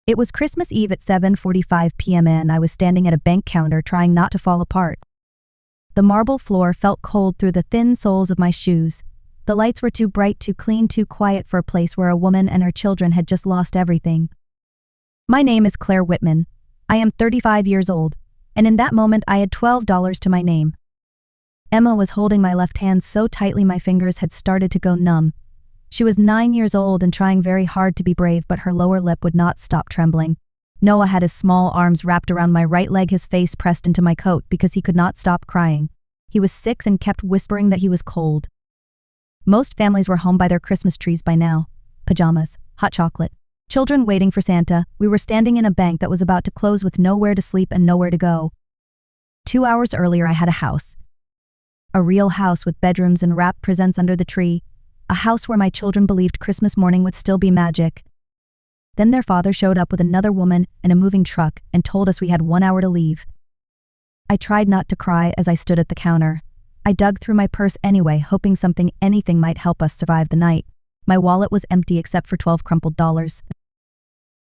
It was Christmas Eve at 7:45 p.m. and I was standing at a bank counter trying not to fall apart. The marble floor felt cold through the thin soles of my shoes. The lights were too bright, too clean, too quiet for a place where a woman and her children had just lost everything. My name is Claire Whitman. I am 35 years old, and in that moment I had $12 to my name. Emma was holding my left hand so tightly my fingers had started to go numb. She was 9 years old and trying very hard to be brave, but her lower lip would not stop trembling. Noah had his small arms wrapped around my right leg, his face pressed into my coat because he could not stop crying. He was 6 and kept whispering that he was cold. Most families were home by their Christmas trees by now. Pajamas, hot chocolate, children waiting for Santa. We were standing in a bank that was about to close with nowhere to sleep and nowhere to go. 2 hours earlier I had a house. A real house with bedrooms and wrapped presents under the tree. A house where my children believed Christmas morning would still be magic. Then their father showed up with another woman and a moving truck and told us we had 1 hour to leave. I tried not to cry as I stood at the counter. I dug through my purse anyway, hoping anything might help us survive the night. My wallet was empty except for 12 crumpled dollars.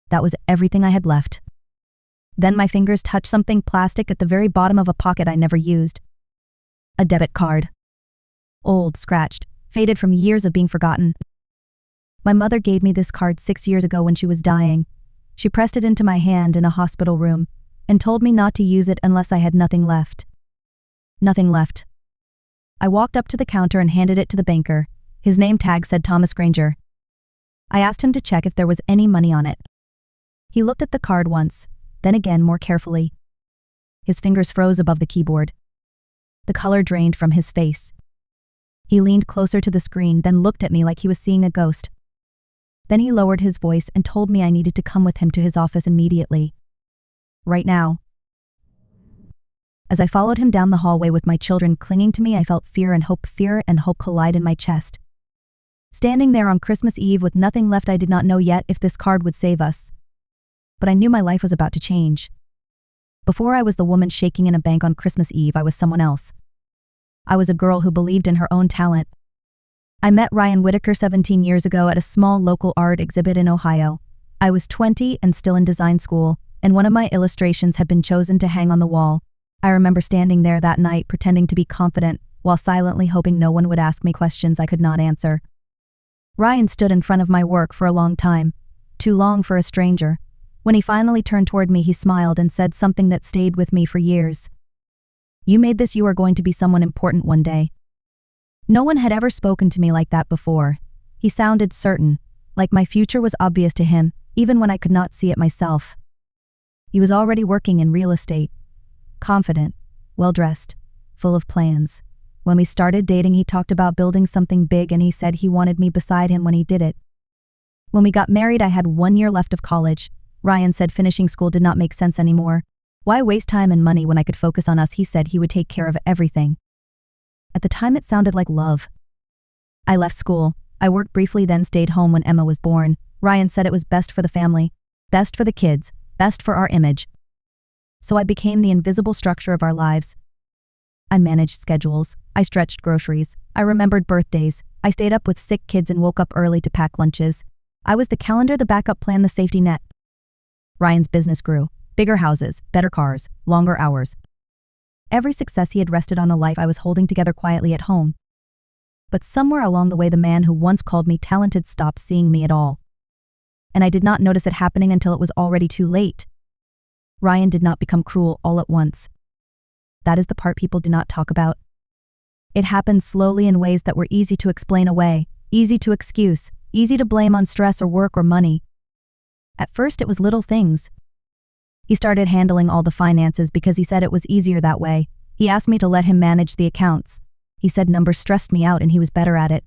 That was everything I had left. Then my fingers touched something plastic at the very bottom of a pocket I never used. A debit card. Old, scratched, faded from years of being forgotten. My mother gave me this card 6 years ago when she was dying. She pressed it into my hand in a hospital room and told me not to use it unless I had nothing left. Nothing left. I walked up to the counter and handed it to the banker. His name tag said Thomas Granger. I asked him to check if there was any money on it. He looked at the card once, then again more carefully. His fingers froze above the keyboard. The color drained from his face. He leaned closer to the screen, then looked at me like he was seeing a ghost. Then he lowered his voice and told me I needed to come with him to his office immediately. Right now. As I followed him down the hallway with my children clinging to me, I felt fear and hope collide in my chest. Standing there on Christmas Eve with nothing left, I did not know yet if this card would save us. But I knew my life was about to change. Before I was the woman shaking in a bank on Christmas Eve, I was someone else. I was a girl who believed in her own talent. I met Ryan Whitaker 17 years ago at a small local art exhibit in Ohio. I was 20 and still in design school, and one of my illustrations had been chosen to hang on the wall. I remember standing there that night pretending to be confident, while silently hoping no one would ask me questions I could not answer. Ryan stood in front of my work for a long time, too long for a stranger. When he finally turned toward me, he smiled and said something that stayed with me for years. "You made this. You are going to be someone important one day." No one had ever spoken to me like that before. He sounded certain, like my future was obvious to him, even when I could not see it myself. He was already working in real estate. Confident, well-dressed, full of plans. When we started dating, he talked about building something big, and he said he wanted me beside him when he did it. When we got married, I had 1 year left of college. Ryan said finishing school did not make sense anymore. Why waste time and money when I could focus on us? He said he would take care of everything. At the time, it sounded like love. I left school. I worked briefly, then stayed home when Emma was born. Ryan said it was best for the family, best for the kids, best for our image. So I became the invisible structure of our lives. I managed schedules. I stretched groceries. I remembered birthdays. I stayed up with sick kids and woke up early to pack lunches. I was the calendar, the backup plan, the safety net. Ryan's business grew. Bigger houses, better cars, longer hours. Every success he had rested on a life I was holding together quietly at home. But somewhere along the way, the man who once called me talented stopped seeing me at all. And I did not notice it happening until it was already too late. Ryan did not become cruel all at once. That is the part people do not talk about. It happened slowly in ways that were easy to explain away, easy to excuse, easy to blame on stress or work or money. At first it was little things. He started handling all the finances because he said it was easier that way. He asked me to let him manage the accounts. He said numbers stressed me out and he was better at it.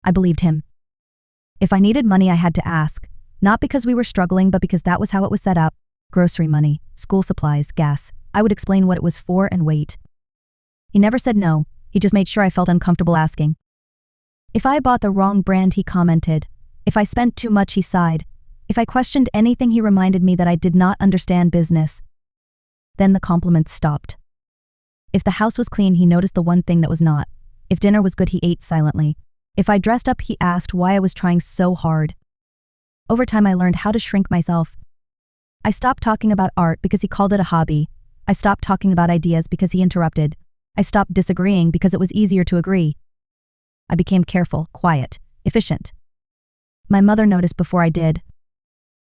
I believed him. If I needed money, I had to ask, not because we were struggling, but because that was how it was set up. Grocery money, school supplies, gas. I would explain what it was for and wait. He never said no. He just made sure I felt uncomfortable asking. If I bought the wrong brand, he commented. If I spent too much, he sighed. If I questioned anything, he reminded me that I did not understand business. Then the compliments stopped. If the house was clean, he noticed the one thing that was not. If dinner was good, he ate silently. If I dressed up, he asked why I was trying so hard. Over time, I learned how to shrink myself. I stopped talking about art because he called it a hobby. I stopped talking about ideas because he interrupted. I stopped disagreeing because it was easier to agree. I became careful, quiet, efficient. My mother noticed before I did.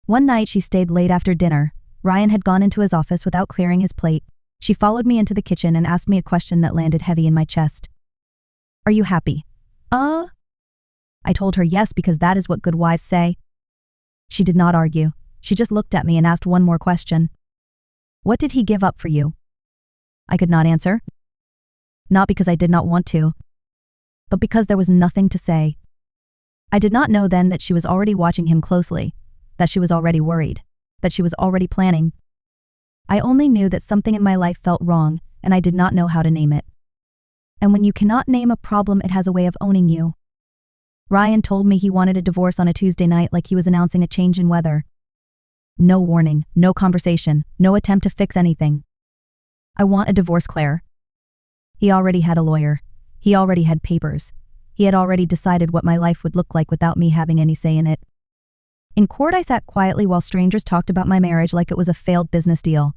One night she stayed late after dinner. Ryan had gone into his office without clearing his plate. She followed me into the kitchen and asked me a question that landed heavy in my chest. Are you happy? I told her yes because that is what good wives say. She did not argue. She just looked at me and asked one more question. What did he give up for you? I could not answer. Not because I did not want to, but because there was nothing to say. I did not know then that she was already watching him closely, that she was already worried, that she was already planning. I only knew that something in my life felt wrong, and I did not know how to name it. And when you cannot name a problem, it has a way of owning you. Ryan told me he wanted a divorce on a Tuesday night like he was announcing a change in weather. No warning, no conversation, no attempt to fix anything. I want a divorce, Claire. He already had a lawyer. He already had papers. He had already decided what my life would look like without me having any say in it. In court, I sat quietly while strangers talked about my marriage like it was a failed business deal.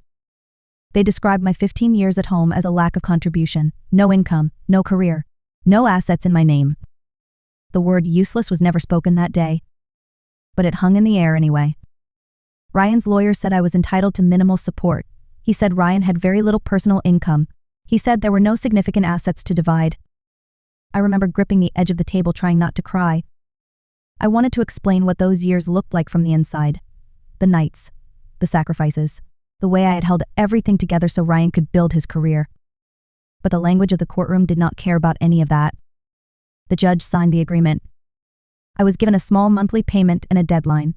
They described my 15 years at home as a lack of contribution, no income, no career, no assets in my name. The word useless was never spoken that day, but it hung in the air anyway. Ryan's lawyer said I was entitled to minimal support. He said Ryan had very little personal income. He said there were no significant assets to divide. I remember gripping the edge of the table trying not to cry. I wanted to explain what those years looked like from the inside. The nights, the sacrifices, the way I had held everything together so Ryan could build his career. But the language of the courtroom did not care about any of that. The judge signed the agreement. I was given a small monthly payment and a deadline.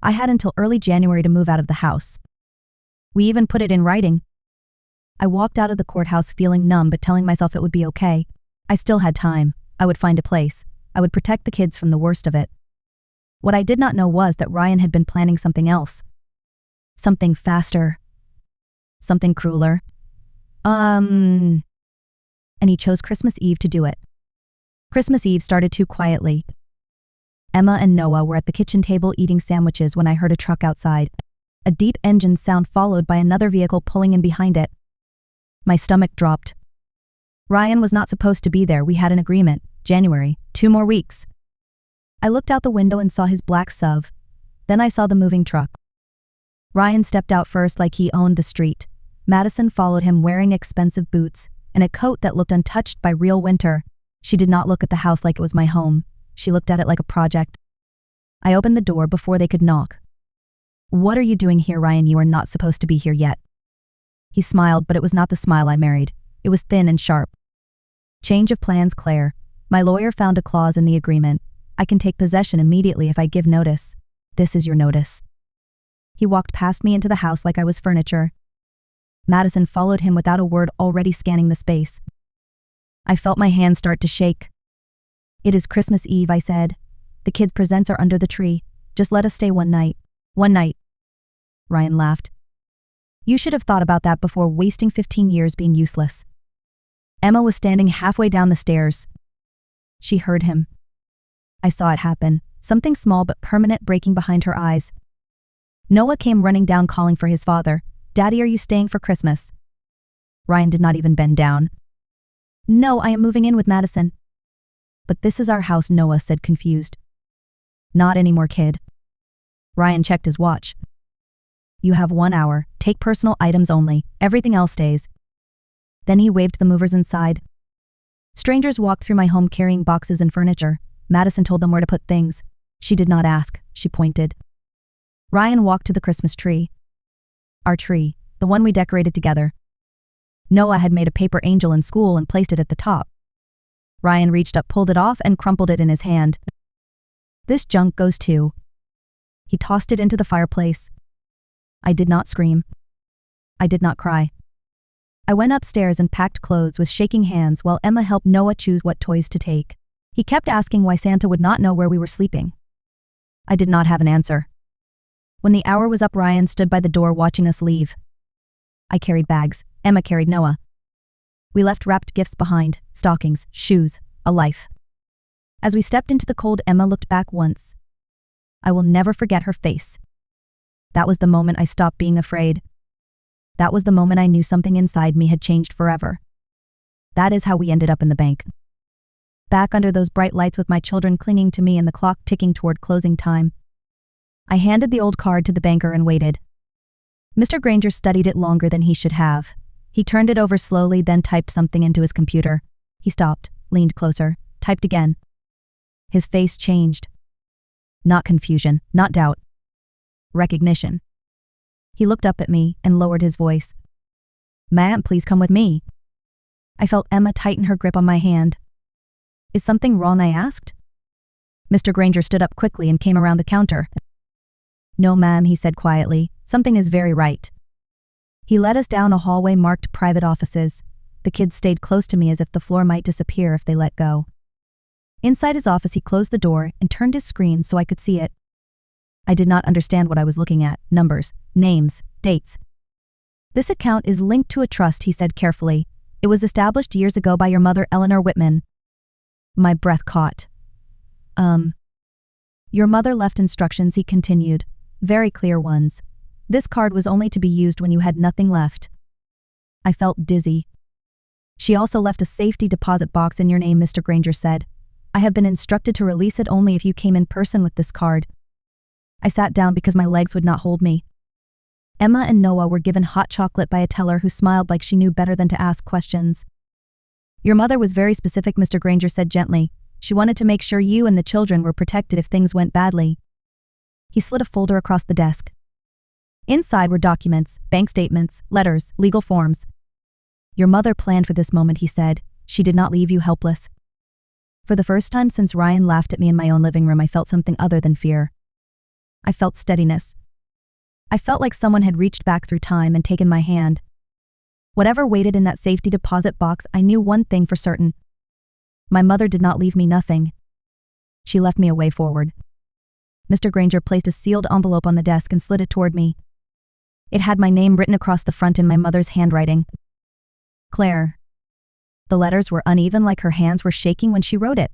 I had until early January to move out of the house. We even put it in writing. I walked out of the courthouse feeling numb but telling myself it would be okay. I still had time. I would find a place. I would protect the kids from the worst of it. What I did not know was that Ryan had been planning something else. Something faster. Something crueler. And he chose Christmas Eve to do it. Christmas Eve started too quietly. Emma and Noah were at the kitchen table eating sandwiches when I heard a truck outside. A deep engine sound followed by another vehicle pulling in behind it. My stomach dropped. Ryan was not supposed to be there. We had an agreement. January, 2 more weeks. I looked out the window and saw his black SUV. Then I saw the moving truck. Ryan stepped out first like he owned the street. Madison followed him wearing expensive boots and a coat that looked untouched by real winter. She did not look at the house like it was my home. She looked at it like a project. I opened the door before they could knock. What are you doing here, Ryan? You are not supposed to be here yet. He smiled, but it was not the smile I married. It was thin and sharp. Change of plans, Claire. My lawyer found a clause in the agreement. I can take possession immediately if I give notice. This is your notice. He walked past me into the house like I was furniture. Madison followed him without a word, already scanning the space. I felt my hands start to shake. It is Christmas Eve, I said. The kids' presents are under the tree. Just let us stay one night. One night. Ryan laughed. You should have thought about that before wasting 15 years being useless. Emma was standing halfway down the stairs. She heard him. I saw it happen, something small but permanent breaking behind her eyes. Noah came running down calling for his father. Daddy, are you staying for Christmas? Ryan did not even bend down. No, I am moving in with Madison. But this is our house, Noah said, confused. Not anymore, kid. Ryan checked his watch. You have 1 hour. Take personal items only. Everything else stays. Then he waved the movers inside. Strangers walked through my home carrying boxes and furniture. Madison told them where to put things. She did not ask. She pointed. Ryan walked to the Christmas tree. Our tree, the one we decorated together. Noah had made a paper angel in school and placed it at the top. Ryan reached up, pulled it off, and crumpled it in his hand. This junk goes too. He tossed it into the fireplace. I did not scream. I did not cry. I went upstairs and packed clothes with shaking hands while Emma helped Noah choose what toys to take. He kept asking why Santa would not know where we were sleeping. I did not have an answer. When the hour was up, Ryan stood by the door watching us leave. I carried bags. Emma carried Noah. We left wrapped gifts behind, stockings, shoes, a life. As we stepped into the cold, Emma looked back once. I will never forget her face. That was the moment I stopped being afraid. That was the moment I knew something inside me had changed forever. That is how we ended up in the bank. Back under those bright lights with my children clinging to me and the clock ticking toward closing time. I handed the old card to the banker and waited. Mr. Granger studied it longer than he should have. He turned it over slowly, then typed something into his computer. He stopped, leaned closer, typed again. His face changed. Not confusion, not doubt. Recognition. He looked up at me and lowered his voice. "Ma'am, please come with me." I felt Emma tighten her grip on my hand. "Is something wrong?" I asked. Mr. Granger stood up quickly and came around the counter. "No, ma'am," he said quietly. "Something is very right." He led us down a hallway marked private offices. The kids stayed close to me as if the floor might disappear if they let go. Inside his office, he closed the door and turned his screen so I could see it. I did not understand what I was looking at. Numbers, names, dates. "This account is linked to a trust," he said carefully. "It was established years ago by your mother, Eleanor Whitman." My breath caught. Your mother left instructions," he continued. "Very clear ones. This card was only to be used when you had nothing left." I felt dizzy. "She also left a safety deposit box in your name," Mr. Granger said. "I have been instructed to release it only if you came in person with this card." I sat down because my legs would not hold me. Emma and Noah were given hot chocolate by a teller who smiled like she knew better than to ask questions. "Your mother was very specific," Mr. Granger said gently. "She wanted to make sure you and the children were protected if things went badly." He slid a folder across the desk. Inside were documents, bank statements, letters, legal forms. "Your mother planned for this moment," he said. "She did not leave you helpless." For the first time since Ryan laughed at me in my own living room, I felt something other than fear. I felt steadiness. I felt like someone had reached back through time and taken my hand. Whatever waited in that safety deposit box, I knew one thing for certain. My mother did not leave me nothing. She left me a way forward. Mr. Granger placed a sealed envelope on the desk and slid it toward me. It had my name written across the front in my mother's handwriting. Claire. The letters were uneven, like her hands were shaking when she wrote it.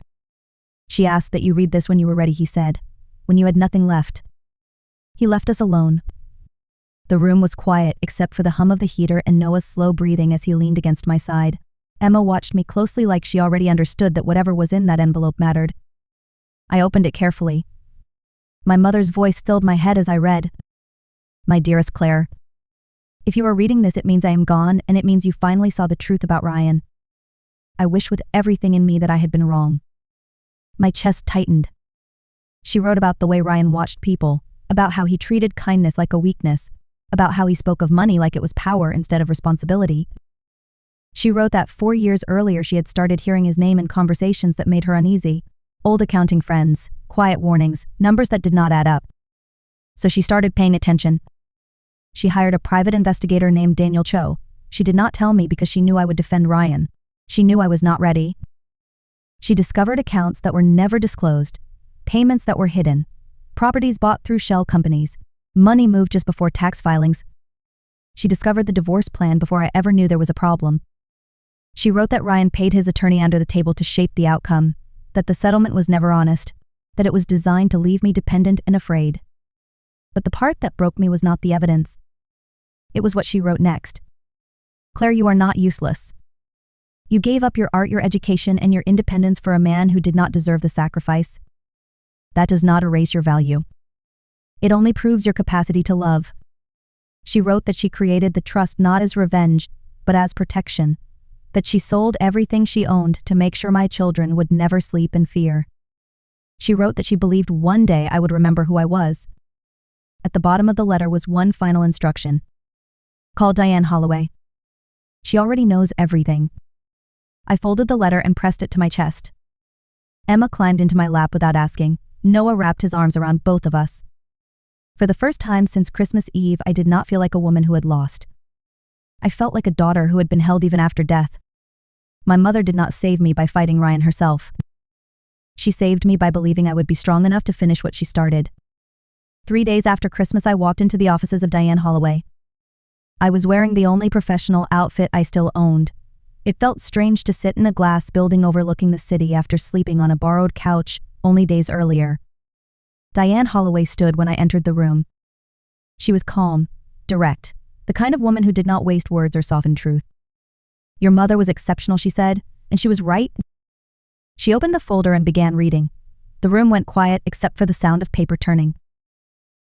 "She asked that you read this when you were ready," he said. "When you had nothing left." He left us alone. The room was quiet except for the hum of the heater and Noah's slow breathing as he leaned against my side. Emma watched me closely, like she already understood that whatever was in that envelope mattered. I opened it carefully. My mother's voice filled my head as I read. "My dearest Claire, if you are reading this, it means I am gone, and it means you finally saw the truth about Ryan. I wish with everything in me that I had been wrong." My chest tightened. She wrote about the way Ryan watched people, about how he treated kindness like a weakness, about how he spoke of money like it was power instead of responsibility. She wrote that 4 years earlier she had started hearing his name in conversations that made her uneasy. Old accounting friends, quiet warnings, numbers that did not add up. So she started paying attention. She hired a private investigator named Daniel Cho. She did not tell me because she knew I would defend Ryan. She knew I was not ready. She discovered accounts that were never disclosed, payments that were hidden, properties bought through shell companies, money moved just before tax filings. She discovered the divorce plan before I ever knew there was a problem. She wrote that Ryan paid his attorney under the table to shape the outcome, that the settlement was never honest, that it was designed to leave me dependent and afraid. But the part that broke me was not the evidence. It was what she wrote next. "Claire, you are not useless. You gave up your art, your education, and your independence for a man who did not deserve the sacrifice. That does not erase your value. It only proves your capacity to love." She wrote that she created the trust not as revenge, but as protection, that she sold everything she owned to make sure my children would never sleep in fear. She wrote that she believed one day I would remember who I was. At the bottom of the letter was one final instruction. "Call Diane Holloway. She already knows everything." I folded the letter and pressed it to my chest. Emma climbed into my lap without asking. Noah wrapped his arms around both of us. For the first time since Christmas Eve, I did not feel like a woman who had lost. I felt like a daughter who had been held even after death. My mother did not save me by fighting Ryan herself. She saved me by believing I would be strong enough to finish what she started. 3 days after Christmas, I walked into the offices of Diane Holloway. I was wearing the only professional outfit I still owned. It felt strange to sit in a glass building overlooking the city after sleeping on a borrowed couch only days earlier. Diane Holloway stood when I entered the room. She was calm, direct, the kind of woman who did not waste words or soften truth. Your mother was exceptional, she said, and she was right. She opened the folder and began reading. The room went quiet except for the sound of paper turning.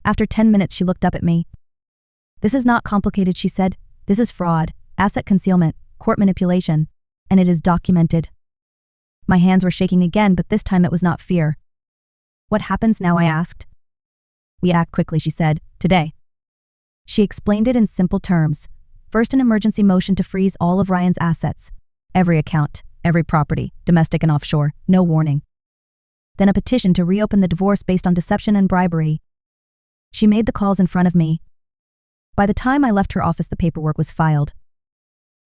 After 10 minutes, she looked up at me. This is not complicated, she said. This is fraud, asset concealment, court manipulation, and it is documented. My hands were shaking again, but this time it was not fear. What happens now? I asked. We act quickly, she said, today. She explained it in simple terms. First, an emergency motion to freeze all of Ryan's assets. Every account, every property, domestic and offshore, no warning. Then a petition to reopen the divorce based on deception and bribery. She made the calls in front of me. By the time I left her office, the paperwork was filed.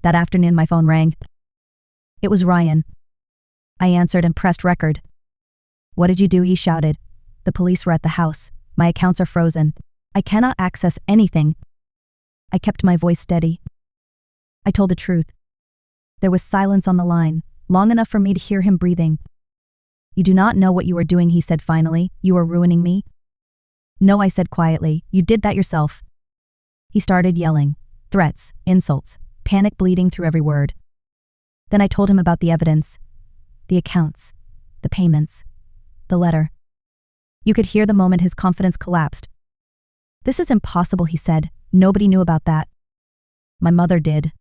That afternoon, my phone rang. It was Ryan. I answered and pressed record. What did you do? He shouted. The police were at the house. My accounts are frozen. I cannot access anything. I kept my voice steady. I told the truth. There was silence on the line, long enough for me to hear him breathing. You do not know what you are doing, he said finally. You are ruining me. No, I said quietly. You did that yourself. He started yelling. Threats, insults, panic bleeding through every word. Then I told him about the evidence. The accounts. The payments. The letter. You could hear the moment his confidence collapsed. This is impossible, he said. Nobody knew about that. My mother did.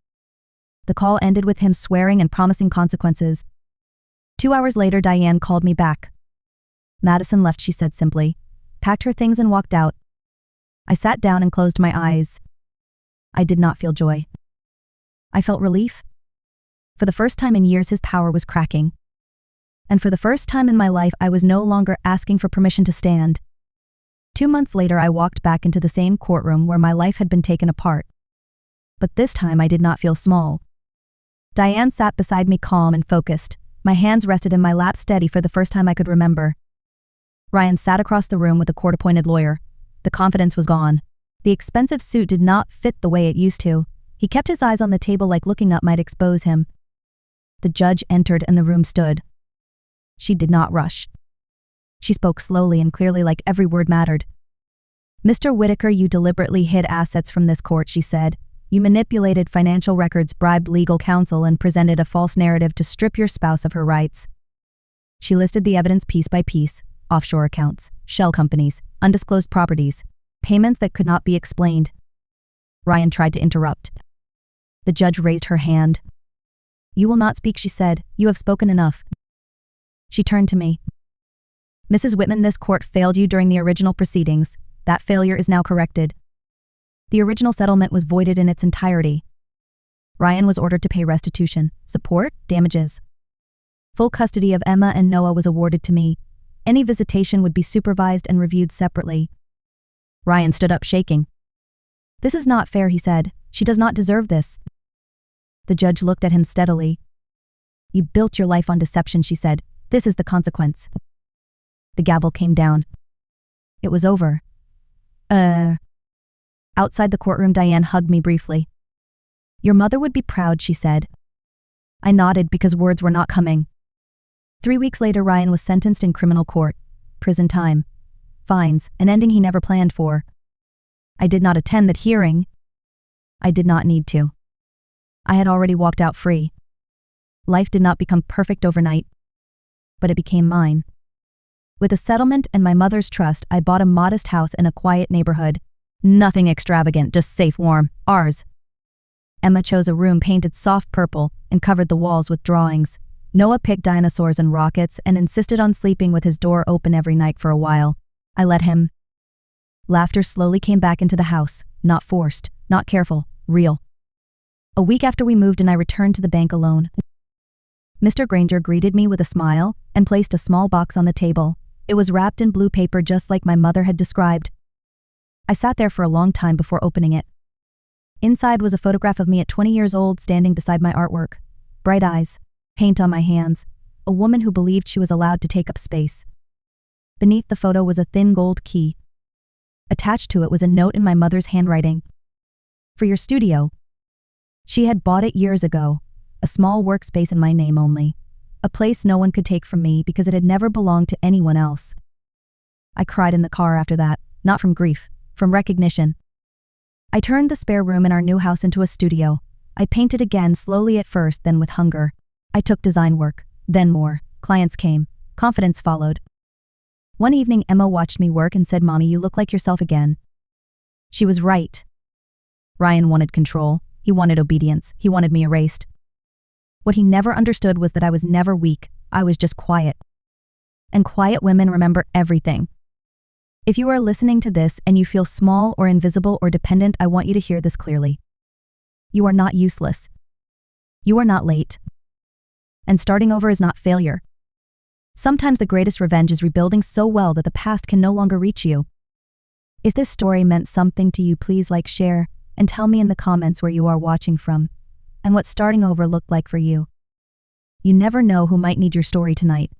The call ended with him swearing and promising consequences. 2 hours later, Diane called me back. Madison left, she said simply, packed her things and walked out. I sat down and closed my eyes. I did not feel joy. I felt relief. For the first time in years, his power was cracking. And for the first time in my life, I was no longer asking for permission to stand. 2 months later, I walked back into the same courtroom where my life had been taken apart. But this time, I did not feel small. Diane sat beside me, calm and focused. My hands rested in my lap, steady for the first time I could remember. Ryan sat across the room with a court-appointed lawyer. The confidence was gone. The expensive suit did not fit the way it used to. He kept his eyes on the table like looking up might expose him. The judge entered and the room stood. She did not rush. She spoke slowly and clearly, like every word mattered. Mr. Whitaker, you deliberately hid assets from this court, she said. You manipulated financial records, bribed legal counsel, and presented a false narrative to strip your spouse of her rights. She listed the evidence piece by piece: offshore accounts, shell companies, undisclosed properties, payments that could not be explained. Ryan tried to interrupt. The judge raised her hand. You will not speak, she said. You have spoken enough. She turned to me. Mrs. Whitman, this court failed you during the original proceedings. That failure is now corrected. The original settlement was voided in its entirety. Ryan was ordered to pay restitution, support, damages. Full custody of Emma and Noah was awarded to me. Any visitation would be supervised and reviewed separately. Ryan stood up, shaking. This is not fair, he said. She does not deserve this. The judge looked at him steadily. You built your life on deception, she said. This is the consequence. The gavel came down. It was over. Outside the courtroom, Diane hugged me briefly. Your mother would be proud, she said. I nodded because words were not coming. 3 weeks later, Ryan was sentenced in criminal court. Prison time. Fines, an ending he never planned for. I did not attend that hearing. I did not need to. I had already walked out free. Life did not become perfect overnight, but it became mine. With a settlement and my mother's trust, I bought a modest house in a quiet neighborhood. Nothing extravagant, just safe, warm. Ours. Emma chose a room painted soft purple and covered the walls with drawings. Noah picked dinosaurs and rockets and insisted on sleeping with his door open every night for a while. I let him. Laughter slowly came back into the house, not forced, not careful, real. A week after we moved in, I returned to the bank alone. Mr. Granger greeted me with a smile and placed a small box on the table. It was wrapped in blue paper just like my mother had described. I sat there for a long time before opening it. Inside was a photograph of me at 20 years old, standing beside my artwork. Bright eyes, paint on my hands, a woman who believed she was allowed to take up space. Beneath the photo was a thin gold key. Attached to it was a note in my mother's handwriting. For your studio. She had bought it years ago, a small workspace in my name only, a place no one could take from me because it had never belonged to anyone else. I cried in the car after that, not from grief, from recognition. I turned the spare room in our new house into a studio. I painted again, slowly at first, then with hunger. I took design work, then more. Clients came. Confidence followed. One evening, Emma watched me work and said, "Mommy, you look like yourself again." She was right. Ryan wanted control. He wanted obedience. He wanted me erased. What he never understood was that I was never weak. I was just quiet. And quiet women remember everything. If you are listening to this and you feel small or invisible or dependent, I want you to hear this clearly. You are not useless. You are not late. And starting over is not failure. Sometimes the greatest revenge is rebuilding so well that the past can no longer reach you. If this story meant something to you, please like, share, and tell me in the comments where you are watching from and what starting over looked like for you. You never know who might need your story tonight.